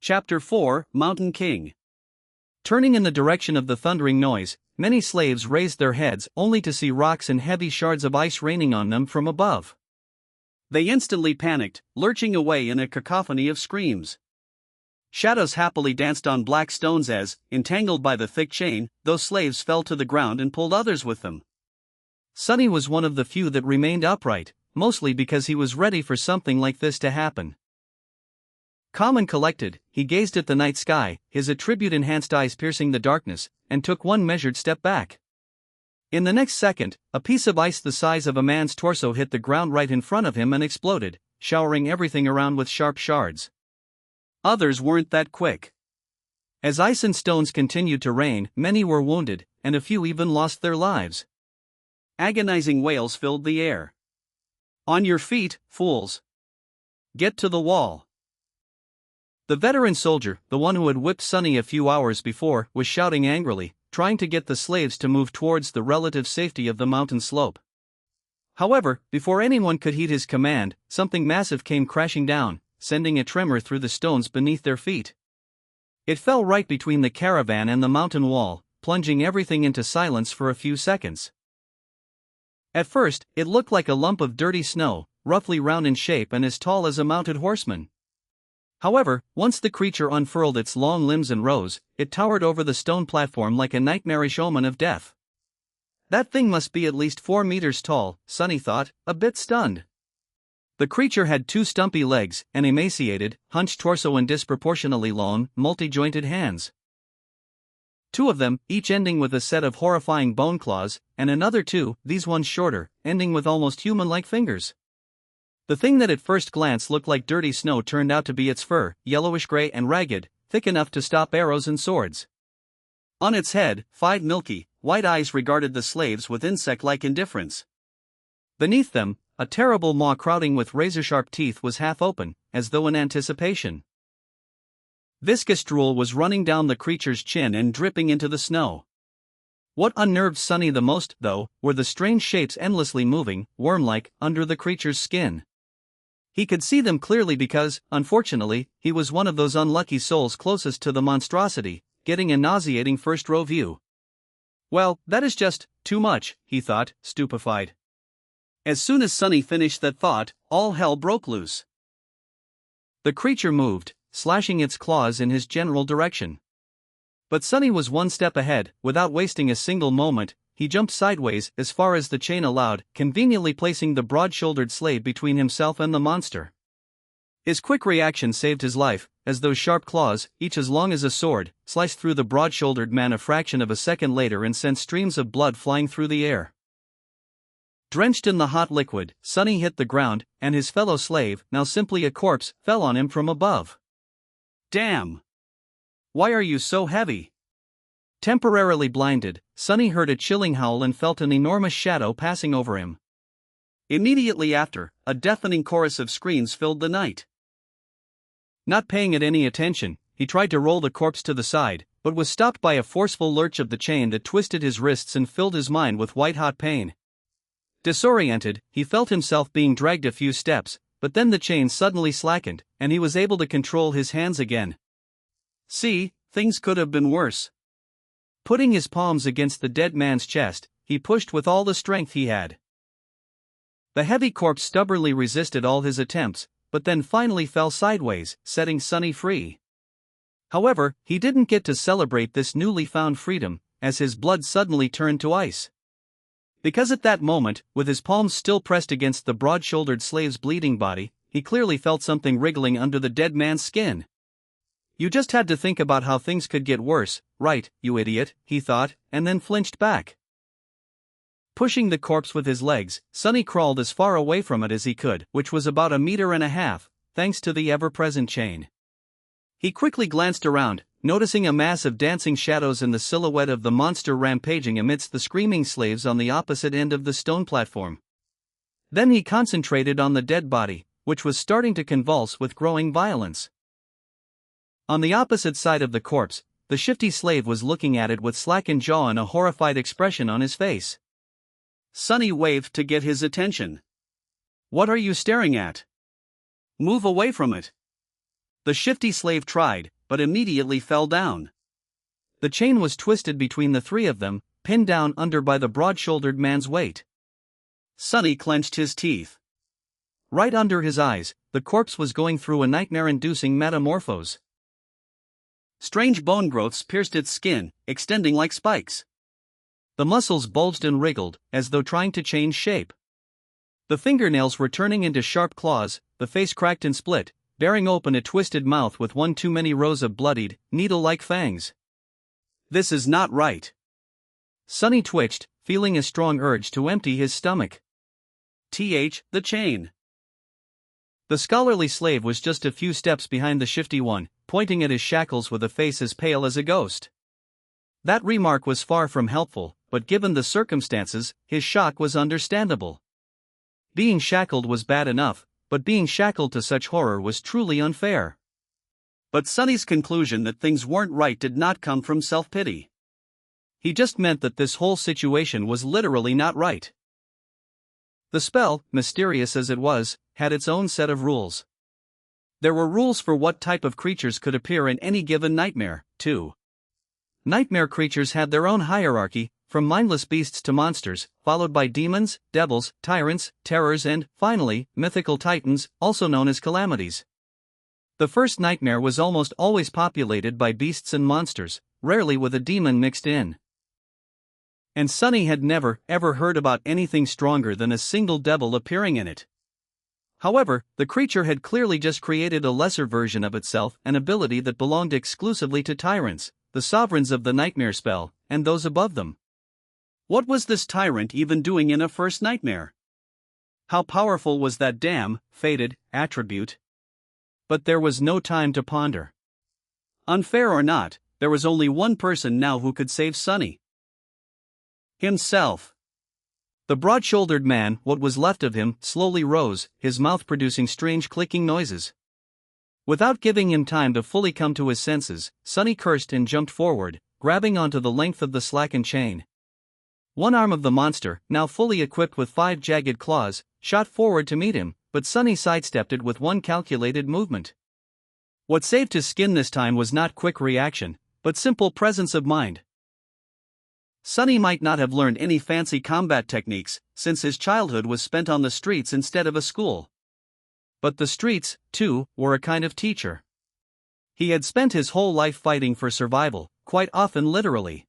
Chapter 4, Mountain King. Turning in the direction of the thundering noise, many slaves raised their heads only to see rocks and heavy shards of ice raining on them from above. They instantly panicked, lurching away in a cacophony of screams. Shadows happily danced on black stones as, entangled by the thick chain, those slaves fell to the ground and pulled others with them. Sonny was one of the few that remained upright, mostly because he was ready for something like this to happen. Calm and collected, he gazed at the night sky, his attribute-enhanced eyes piercing the darkness, and took one measured step back. In the next second, a piece of ice the size of a man's torso hit the ground right in front of him and exploded, showering everything around with sharp shards. Others weren't that quick. As ice and stones continued to rain, many were wounded, and a few even lost their lives. Agonizing wails filled the air. "On your feet, fools! Get to the wall!" The veteran soldier, the one who had whipped Sonny a few hours before, was shouting angrily, trying to get the slaves to move towards the relative safety of the mountain slope. However, before anyone could heed his command, something massive came crashing down, sending a tremor through the stones beneath their feet. It fell right between the caravan and the mountain wall, plunging everything into silence for a few seconds. At first, it looked like a lump of dirty snow, roughly round in shape and as tall as a mounted horseman. However, once the creature unfurled its long limbs and rose, it towered over the stone platform like a nightmarish omen of death. That thing must be at least 4 meters tall, Sonny thought, a bit stunned. The creature had 2 stumpy legs, an emaciated, hunched torso and disproportionately long, multi-jointed hands. 2 of them, each ending with a set of horrifying bone claws, and another 2, these ones shorter, ending with almost human-like fingers. The thing that at first glance looked like dirty snow turned out to be its fur, yellowish-gray and ragged, thick enough to stop arrows and swords. On its head, 5 milky, white eyes regarded the slaves with insect-like indifference. Beneath them, a terrible maw crowding with razor-sharp teeth was half open, as though in anticipation. Viscous drool was running down the creature's chin and dripping into the snow. What unnerved Sonny the most, though, were the strange shapes endlessly moving, worm-like, under the creature's skin. He could see them clearly because, unfortunately, he was one of those unlucky souls closest to the monstrosity, getting a nauseating first-row view. Well, that is just too much, he thought, stupefied. As soon as Sonny finished that thought, all hell broke loose. The creature moved, slashing its claws in his general direction. But Sonny was one step ahead. Without wasting a single moment, he jumped sideways as far as the chain allowed, conveniently placing the broad-shouldered slave between himself and the monster. His quick reaction saved his life, as those sharp claws, each as long as a sword, sliced through the broad-shouldered man a fraction of a second later and sent streams of blood flying through the air. Drenched in the hot liquid, Sonny hit the ground, and his fellow slave, now simply a corpse, fell on him from above. "Damn! Why are you so heavy?" Temporarily blinded, Sonny heard a chilling howl and felt an enormous shadow passing over him. Immediately after, a deafening chorus of screams filled the night. Not paying it any attention, he tried to roll the corpse to the side, but was stopped by a forceful lurch of the chain that twisted his wrists and filled his mind with white-hot pain. Disoriented, he felt himself being dragged a few steps, but then the chain suddenly slackened, and he was able to control his hands again. See, things could have been worse. Putting his palms against the dead man's chest, he pushed with all the strength he had. The heavy corpse stubbornly resisted all his attempts, but then finally fell sideways, setting Sonny free. However, he didn't get to celebrate this newly found freedom, as his blood suddenly turned to ice. Because at that moment, with his palms still pressed against the broad-shouldered slave's bleeding body, he clearly felt something wriggling under the dead man's skin. You just had to think about how things could get worse, right, you idiot, he thought, and then flinched back. Pushing the corpse with his legs, Sonny crawled as far away from it as he could, which was about 1.5 meters, thanks to the ever-present chain. He quickly glanced around, noticing a mass of dancing shadows and the silhouette of the monster rampaging amidst the screaming slaves on the opposite end of the stone platform. Then he concentrated on the dead body, which was starting to convulse with growing violence. On the opposite side of the corpse, the shifty slave was looking at it with slackened jaw and a horrified expression on his face. Sonny waved to get his attention. "What are you staring at? Move away from it." The shifty slave tried, but immediately fell down. The chain was twisted between the three of them, pinned down under by the broad-shouldered man's weight. Sonny clenched his teeth. Right under his eyes, the corpse was going through a nightmare-inducing metamorphose. Strange bone growths pierced its skin, extending like spikes. The muscles bulged and wriggled, as though trying to change shape. The fingernails were turning into sharp claws, the face cracked and split, bearing open a twisted mouth with one too many rows of bloodied, needle-like fangs. This is not right. Sonny twitched, feeling a strong urge to empty his stomach. The chain. The scholarly slave was just a few steps behind the shifty one, pointing at his shackles with a face as pale as a ghost. That remark was far from helpful, but given the circumstances, his shock was understandable. Being shackled was bad enough, but being shackled to such horror was truly unfair. But Sonny's conclusion that things weren't right did not come from self-pity. He just meant that this whole situation was literally not right. The spell, mysterious as it was, had its own set of rules. There were rules for what type of creatures could appear in any given nightmare, too. Nightmare creatures had their own hierarchy, from mindless beasts to monsters, followed by demons, devils, tyrants, terrors and, finally, mythical titans, also known as calamities. The first nightmare was almost always populated by beasts and monsters, rarely with a demon mixed in. And Sonny had never, ever heard about anything stronger than a single devil appearing in it. However, the creature had clearly just created a lesser version of itself, an ability that belonged exclusively to tyrants, the sovereigns of the nightmare spell, and those above them. What was this tyrant even doing in a first nightmare? How powerful was that damn, fated, attribute? But there was no time to ponder. Unfair or not, there was only one person now who could save Sonny. Himself. The broad-shouldered man, what was left of him, slowly rose, his mouth producing strange clicking noises. Without giving him time to fully come to his senses, Sonny cursed and jumped forward, grabbing onto the length of the slackened chain. One arm of the monster, now fully equipped with 5 jagged claws, shot forward to meet him, but Sonny sidestepped it with one calculated movement. What saved his skin this time was not quick reaction, but simple presence of mind. Sonny might not have learned any fancy combat techniques, since his childhood was spent on the streets instead of a school. But the streets, too, were a kind of teacher. He had spent his whole life fighting for survival, quite often literally.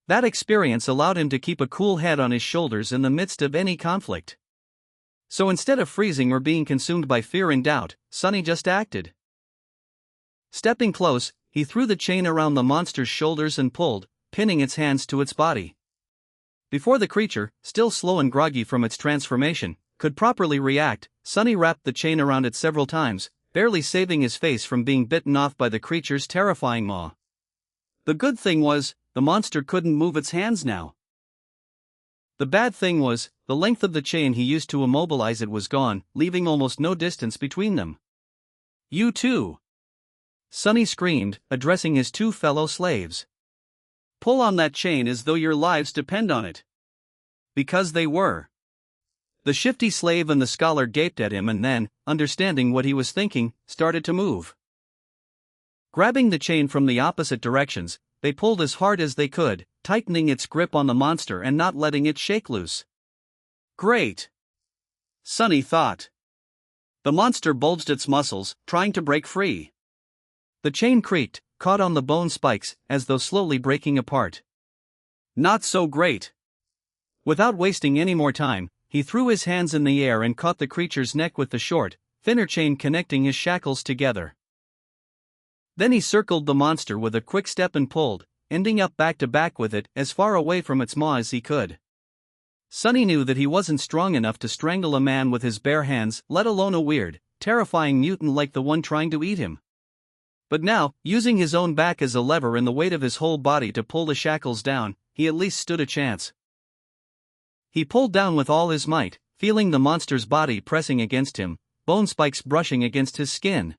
That experience allowed him to keep a cool head on his shoulders in the midst of any conflict. So instead of freezing or being consumed by fear and doubt, Sonny just acted. Stepping close, he threw the chain around the monster's shoulders and pulled, pinning its hands to its body. Before the creature, still slow and groggy from its transformation, could properly react, Sonny wrapped the chain around it several times, barely saving his face from being bitten off by the creature's terrifying maw. The good thing was, the monster couldn't move its hands now. The bad thing was, the length of the chain he used to immobilize it was gone, leaving almost no distance between them. "You too!" Sonny screamed, addressing his 2 fellow slaves. "Pull on that chain as though your lives depend on it." Because they were. The shifty slave and the scholar gaped at him and then, understanding what he was thinking, started to move. Grabbing the chain from the opposite directions, they pulled as hard as they could, tightening its grip on the monster and not letting it shake loose. Great! Sonny thought. The monster bulged its muscles, trying to break free. The chain creaked, caught on the bone spikes, as though slowly breaking apart. Not so great. Without wasting any more time, he threw his hands in the air and caught the creature's neck with the short, thinner chain connecting his shackles together. Then he circled the monster with a quick step and pulled, ending up back to back with it, as far away from its maw as he could. Sonny knew that he wasn't strong enough to strangle a man with his bare hands, let alone a weird, terrifying mutant like the one trying to eat him. But now, using his own back as a lever and the weight of his whole body to pull the shackles down, he at least stood a chance. He pulled down with all his might, feeling the monster's body pressing against him, bone spikes brushing against his skin.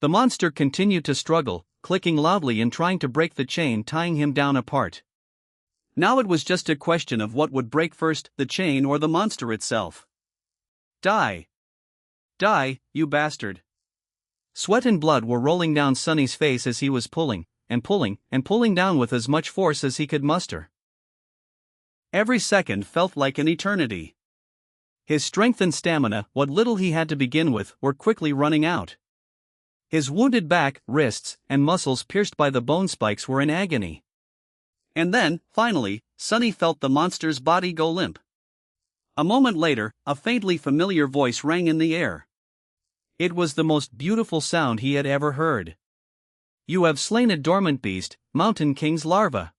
The monster continued to struggle, clicking loudly and trying to break the chain tying him down apart. Now it was just a question of what would break first, the chain or the monster itself. Die! Die, you bastard! Sweat and blood were rolling down Sonny's face as he was pulling, and pulling, and pulling down with as much force as he could muster. Every second felt like an eternity. His strength and stamina, what little he had to begin with, were quickly running out. His wounded back, wrists, and muscles pierced by the bone spikes were in agony. And then, finally, Sonny felt the monster's body go limp. A moment later, a faintly familiar voice rang in the air. It was the most beautiful sound he had ever heard. "You have slain a dormant beast, Mountain King's larva."